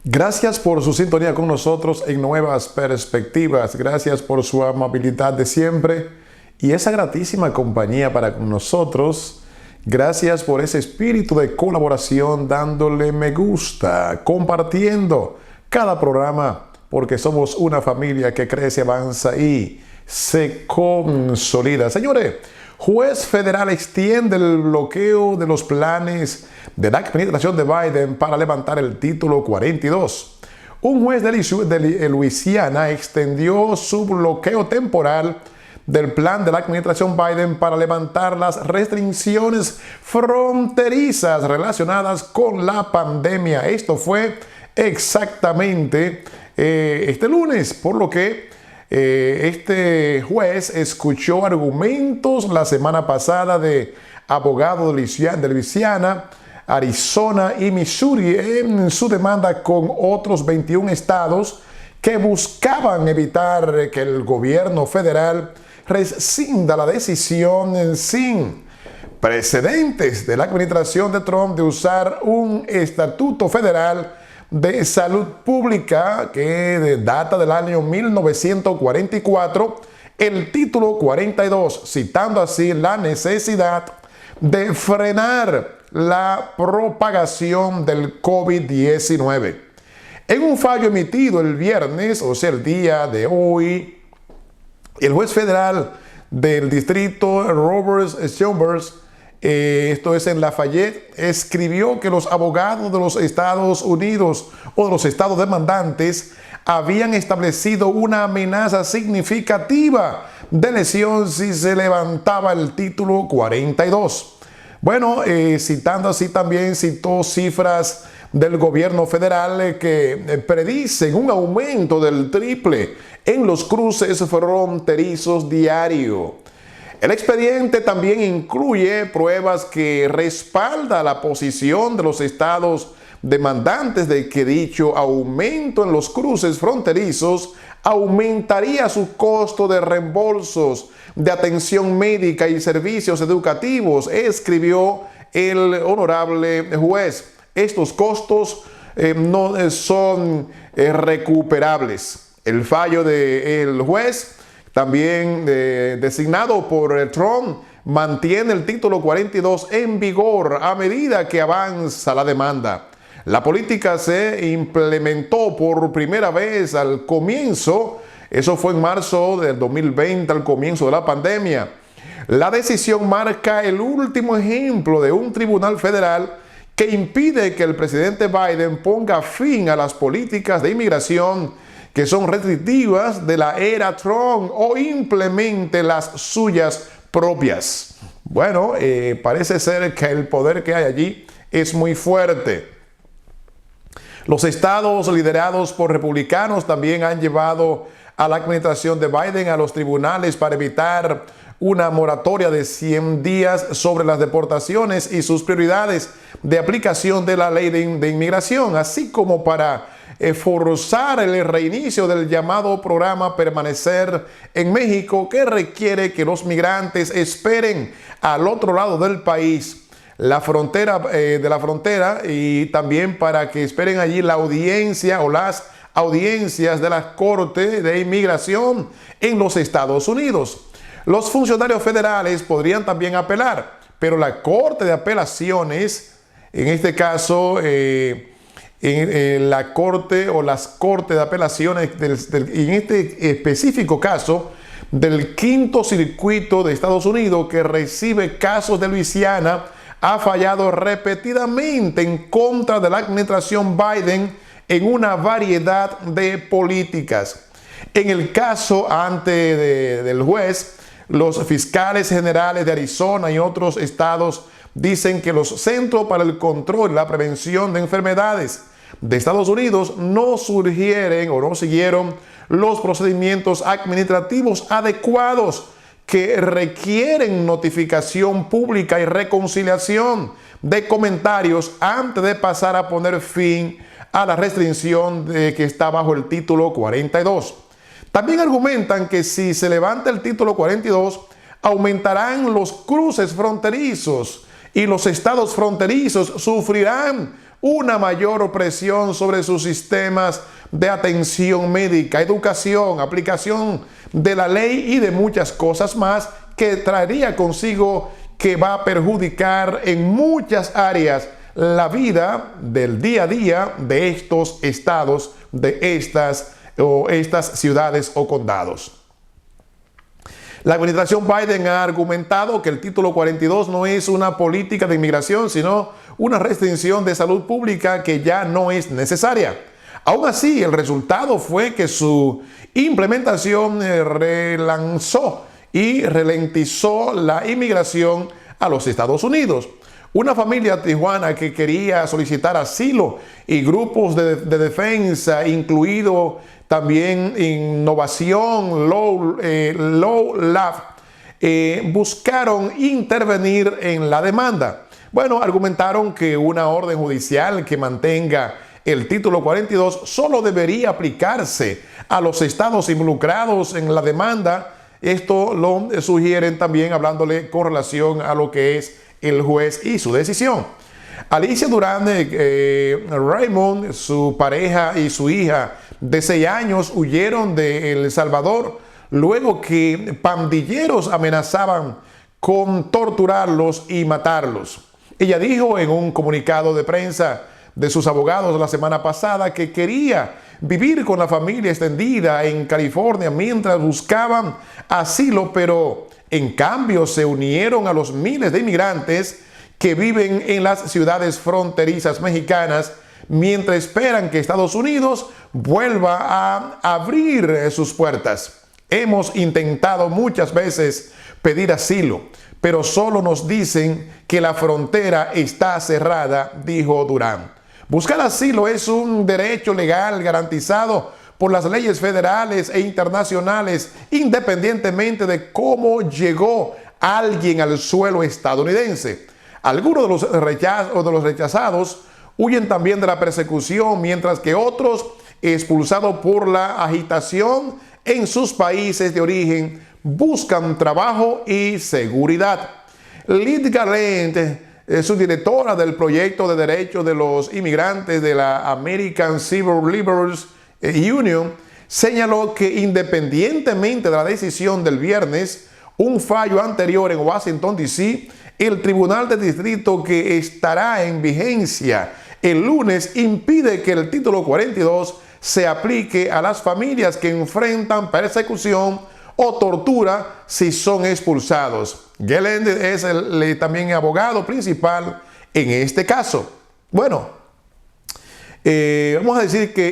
Gracias por su sintonía con nosotros en Nuevas Perspectivas. Gracias por su amabilidad de siempre y esa gratísima compañía para con nosotros. Gracias por ese espíritu de colaboración, dándole me gusta, compartiendo cada programa, porque somos una familia que crece, avanza y se consolida. Señores, juez federal extiende el bloqueo de los planes de la administración de Biden para levantar el título 42. Un juez de Luisiana extendió su bloqueo temporal del plan de la administración Biden para levantar las restricciones fronterizas relacionadas con la pandemia. Esto fue exactamente este lunes, por lo que este juez escuchó argumentos la semana pasada de abogados de Luisiana, Arizona y Missouri en su demanda con otros 21 estados que buscaban evitar que el gobierno federal rescinda la decisión sin precedentes de la administración de Trump de usar un estatuto federal de salud pública que data del año 1944, el título 42, citando así la necesidad de frenar la propagación del COVID-19. En un fallo emitido el viernes, o sea, el día de hoy, el juez federal del distrito Robert Chambers, esto es en Lafayette, escribió que los abogados de los Estados Unidos o de los estados demandantes habían establecido una amenaza significativa de lesión si se levantaba el título 42. Bueno, citando así también, citó cifras del gobierno federal que predicen un aumento del triple en los cruces fronterizos diario. El expediente también incluye pruebas que respalda la posición de los estados demandantes de que dicho aumento en los cruces fronterizos aumentaría su costo de reembolsos de atención médica y servicios educativos, escribió el honorable juez. Estos costos no son recuperables. El fallo del juez, también designado por Trump, mantiene el título 42 en vigor a medida que avanza la demanda. La política se implementó por primera vez al comienzo, eso fue en marzo del 2020, al comienzo de la pandemia. La decisión marca el último ejemplo de un tribunal federal que impide que el presidente Biden ponga fin a las políticas de inmigración que son restrictivas de la era Trump o implemente las suyas propias. Bueno, parece ser que el poder que hay allí es muy fuerte. Los estados liderados por republicanos también han llevado a la administración de Biden a los tribunales para evitar una moratoria de 100 días sobre las deportaciones y sus prioridades de aplicación de la ley de inmigración, así como para forzar el reinicio del llamado programa Permanecer en México, que requiere que los migrantes esperen al otro lado del país, la frontera y también para que esperen allí la audiencia o las audiencias de la Corte de Inmigración en los Estados Unidos. Los funcionarios federales podrían también apelar, pero la Corte de Apelaciones, en este caso, la Corte o las Cortes de Apelaciones, en este específico caso, del Quinto Circuito de Estados Unidos, que recibe casos de Luisiana, ha fallado repetidamente en contra de la administración Biden en una variedad de políticas. En el caso del juez, los fiscales generales de Arizona y otros estados dicen que los Centros para el Control y la Prevención de Enfermedades de Estados Unidos no siguieron los procedimientos administrativos adecuados que requieren notificación pública y reconciliación de comentarios antes de pasar a poner fin a la restricción que está bajo el título 42. También argumentan que si se levanta el título 42, aumentarán los cruces fronterizos y los estados fronterizos sufrirán una mayor presión sobre sus sistemas de atención médica, educación, aplicación de la ley y de muchas cosas más que traería consigo que va a perjudicar en muchas áreas la vida del día a día de estos estados, de estas ciudades o condados. La administración Biden ha argumentado que el título 42 no es una política de inmigración, sino una restricción de salud pública que ya no es necesaria. Aún así, el resultado fue que su implementación relanzó y ralentizó la inmigración a los Estados Unidos. Una familia tijuana que quería solicitar asilo y grupos de defensa, incluido también Innovación, Low Lab, buscaron intervenir en la demanda. Bueno, argumentaron que una orden judicial que mantenga el título 42 solo debería aplicarse a los estados involucrados en la demanda. Esto lo sugieren también hablándole con relación a lo que es el juez y su decisión. Alicia Durán Raymond, su pareja y su hija de 6 años huyeron de El Salvador luego que pandilleros amenazaban con torturarlos y matarlos. Ella dijo en un comunicado de prensa de sus abogados la semana pasada que quería vivir con la familia extendida en California mientras buscaban asilo, pero en cambio se unieron a los miles de inmigrantes que viven en las ciudades fronterizas mexicanas mientras esperan que Estados Unidos vuelva a abrir sus puertas. Hemos intentado muchas veces pedir asilo, pero solo nos dicen que la frontera está cerrada, dijo Durán. Buscar asilo es un derecho legal garantizado por las leyes federales e internacionales, independientemente de cómo llegó alguien al suelo estadounidense. Algunos de los rechazados huyen también de la persecución, mientras que otros, expulsados por la agitación en sus países de origen, buscan trabajo y seguridad. Liz Garland, subdirectora del proyecto de derechos de los inmigrantes de la American Civil Liberties Union, señaló que independientemente de la decisión del viernes, un fallo anterior en Washington, D.C., el Tribunal de Distrito que estará en vigencia el lunes impide que el título 42 se aplique a las familias que enfrentan persecución o tortura si son expulsados. Garland es también abogado principal en este caso. Bueno, vamos a decir que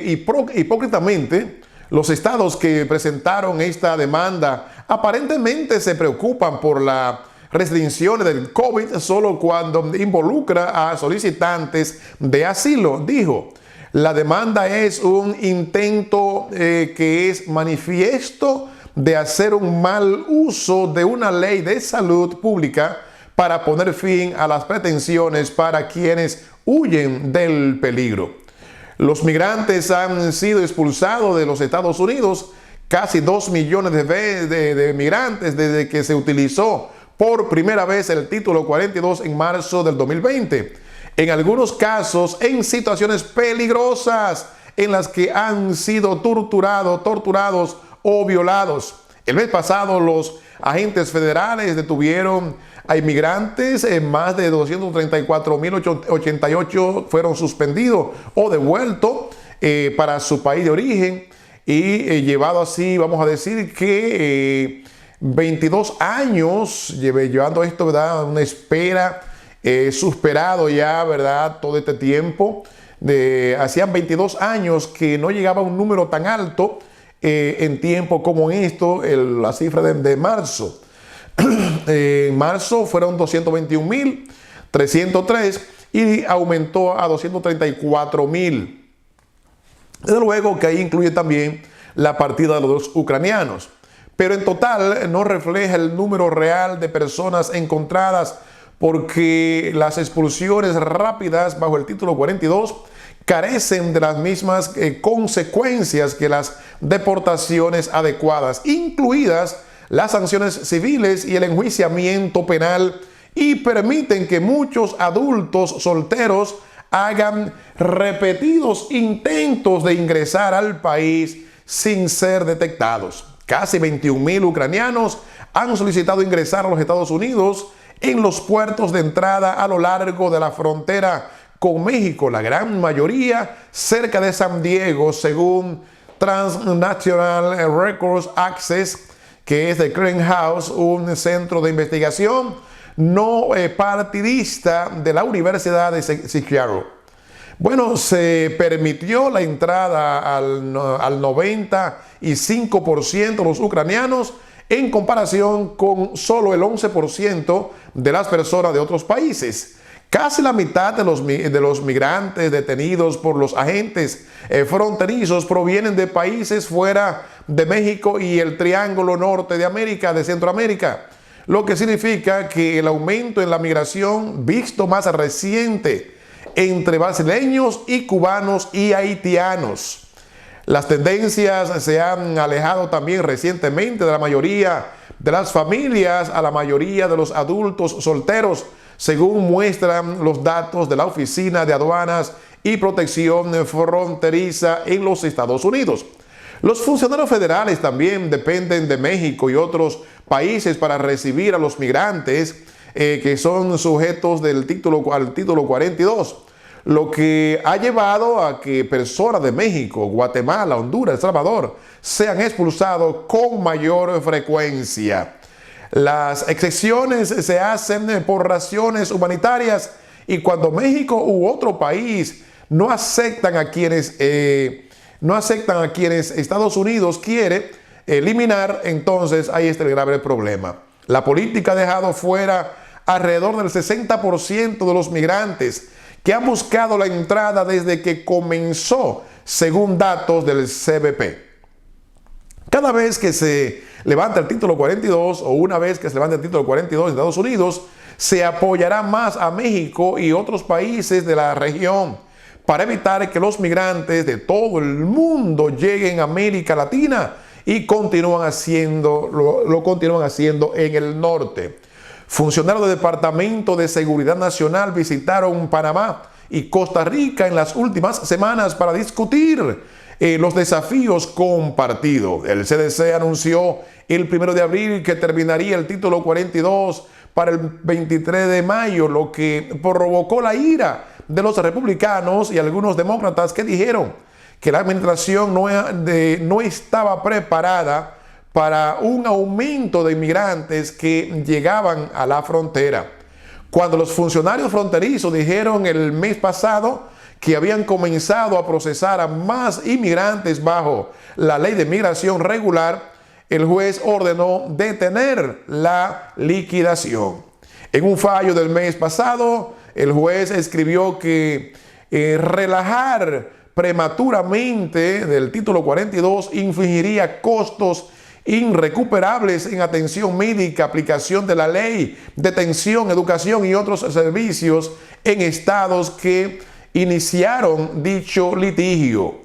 hipócritamente los estados que presentaron esta demanda aparentemente se preocupan por las restricciones del COVID solo cuando involucra a solicitantes de asilo, dijo. La demanda es un intento que es manifiesto de hacer un mal uso de una ley de salud pública para poner fin a las pretensiones para quienes huyen del peligro. Los migrantes han sido expulsados de los Estados Unidos, casi 2 millones de migrantes desde que se utilizó por primera vez el título 42 en marzo del 2020. En algunos casos, en situaciones peligrosas en las que han sido torturados o violados. El mes pasado, los agentes federales detuvieron a inmigrantes, más de 234.088 fueron suspendidos o devueltos para su país de origen y llevado así, vamos a decir que 22 años llevando esto, ¿verdad? Una espera, superado ya, ¿verdad? Todo este tiempo. Hacían 22 años que no llegaba a un número tan alto en tiempo como esto, la cifra de marzo. En marzo fueron 221.303 y aumentó a 234.000. Desde luego que ahí incluye también la partida de los ucranianos. Pero en total no refleja el número real de personas encontradas porque las expulsiones rápidas bajo el título 42 carecen de las mismas consecuencias que las deportaciones adecuadas, incluidas las sanciones civiles y el enjuiciamiento penal, y permiten que muchos adultos solteros hagan repetidos intentos de ingresar al país sin ser detectados. Casi 21.000 ucranianos han solicitado ingresar a los Estados Unidos en los puertos de entrada a lo largo de la frontera con México, la gran mayoría cerca de San Diego, según Transnational Records Access, que es de Clearinghouse, un centro de investigación no partidista de la Universidad de Seattle. Bueno, se permitió la entrada al 95% de los ucranianos en comparación con solo el 11% de las personas de otros países. Casi la mitad de los migrantes detenidos por los agentes fronterizos provienen de países fuera de México y el Triángulo Norte de América, de Centroamérica, lo que significa que el aumento en la migración visto más reciente entre brasileños y cubanos y haitianos. Las tendencias se han alejado también recientemente de la mayoría de las familias a la mayoría de los adultos solteros, según muestran los datos de la Oficina de Aduanas y Protección Fronteriza en los Estados Unidos. Los funcionarios federales también dependen de México y otros países para recibir a los migrantes que son sujetos al título 42, lo que ha llevado a que personas de México, Guatemala, Honduras, El Salvador sean expulsados con mayor frecuencia. Las excepciones se hacen por razones humanitarias y cuando México u otro país no aceptan a quienes Estados Unidos quiere eliminar, entonces ahí está el grave problema. La política ha dejado fuera alrededor del 60% de los migrantes que han buscado la entrada desde que comenzó, según datos del CBP. Cada vez que se levanta el título 42 o una vez que se levanta el título 42 en Estados Unidos, se apoyará más a México y otros países de la región para evitar que los migrantes de todo el mundo lleguen a América Latina y lo continúan haciendo en el norte. Funcionarios del Departamento de Seguridad Nacional visitaron Panamá y Costa Rica en las últimas semanas para discutir los desafíos compartidos. El CDC anunció el 1 de abril que terminaría el título 42 para el 23 de mayo, lo que provocó la ira de los republicanos y algunos demócratas que dijeron que la administración no estaba preparada para un aumento de inmigrantes que llegaban a la frontera. Cuando los funcionarios fronterizos dijeron el mes pasado que habían comenzado a procesar a más inmigrantes bajo la ley de migración regular, el juez ordenó detener la liquidación. En un fallo del mes pasado, el juez escribió que relajar prematuramente del título 42 infligiría costos irrecuperables en atención médica, aplicación de la ley, detención, educación y otros servicios en estados que iniciaron dicho litigio.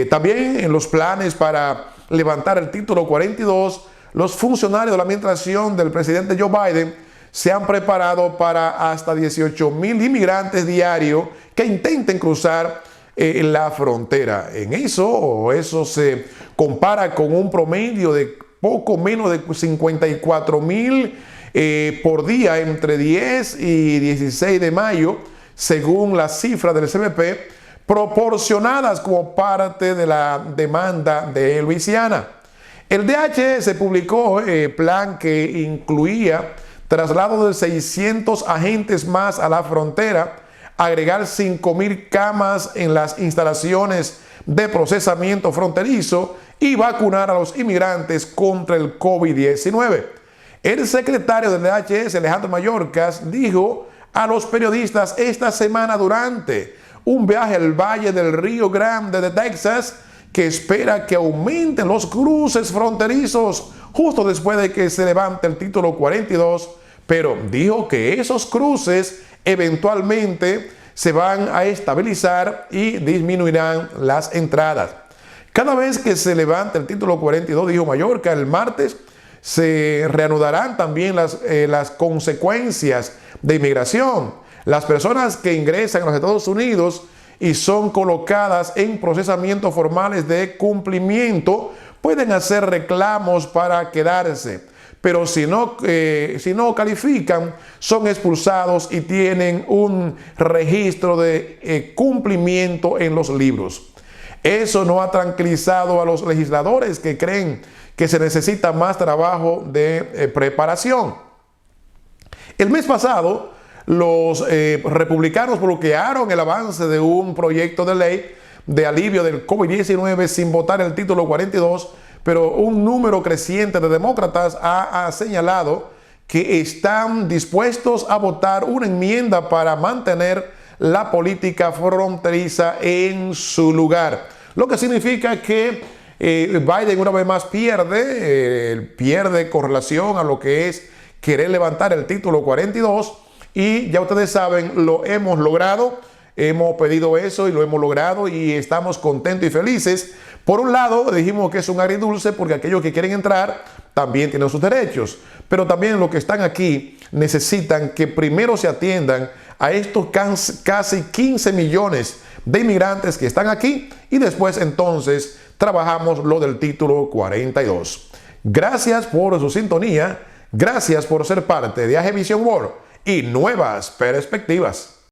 También en los planes para levantar el título 42, los funcionarios de la administración del presidente Joe Biden se han preparado para hasta 18,000 inmigrantes diarios que intenten cruzar la frontera. Eso se compara con un promedio de poco menos de 54,000 por día entre 10 y 16 de mayo, según las cifras del CBP, proporcionadas como parte de la demanda de Luisiana. El DHS publicó plan que incluía traslado de 600 agentes más a la frontera, agregar 5,000 camas en las instalaciones de procesamiento fronterizo y vacunar a los inmigrantes contra el COVID-19. El secretario del DHS, Alejandro Mayorkas, dijo a los periodistas esta semana durante un viaje al Valle del Río Grande de Texas que espera que aumenten los cruces fronterizos justo después de que se levante el título 42, pero dijo que esos cruces eventualmente se van a estabilizar y disminuirán las entradas. Cada vez que se levante el título 42, dijo Mayorkas, el martes se reanudarán también las consecuencias de inmigración. Las personas que ingresan a los Estados Unidos y son colocadas en procesamientos formales de cumplimiento pueden hacer reclamos para quedarse, pero si no califican, son expulsados y tienen un registro de cumplimiento en los libros. Eso no ha tranquilizado a los legisladores que creen que se necesita más trabajo de preparación. El mes pasado, los republicanos bloquearon el avance de un proyecto de ley de alivio del COVID-19 sin votar el título 42, pero un número creciente de demócratas ha señalado que están dispuestos a votar una enmienda para mantener la política fronteriza en su lugar. Lo que significa que Biden una vez más pierde con relación a lo que es querer levantar el título 42, y ya ustedes saben, lo hemos logrado. Hemos pedido eso y lo hemos logrado y estamos contentos y felices. Por un lado, dijimos que es un agridulce porque aquellos que quieren entrar también tienen sus derechos, pero también los que están aquí necesitan que primero se atiendan a estos casi 15 millones de inmigrantes que están aquí y después entonces trabajamos lo del título 42. Gracias por su sintonía, gracias por ser parte de AG Vision World y Nuevas Perspectivas.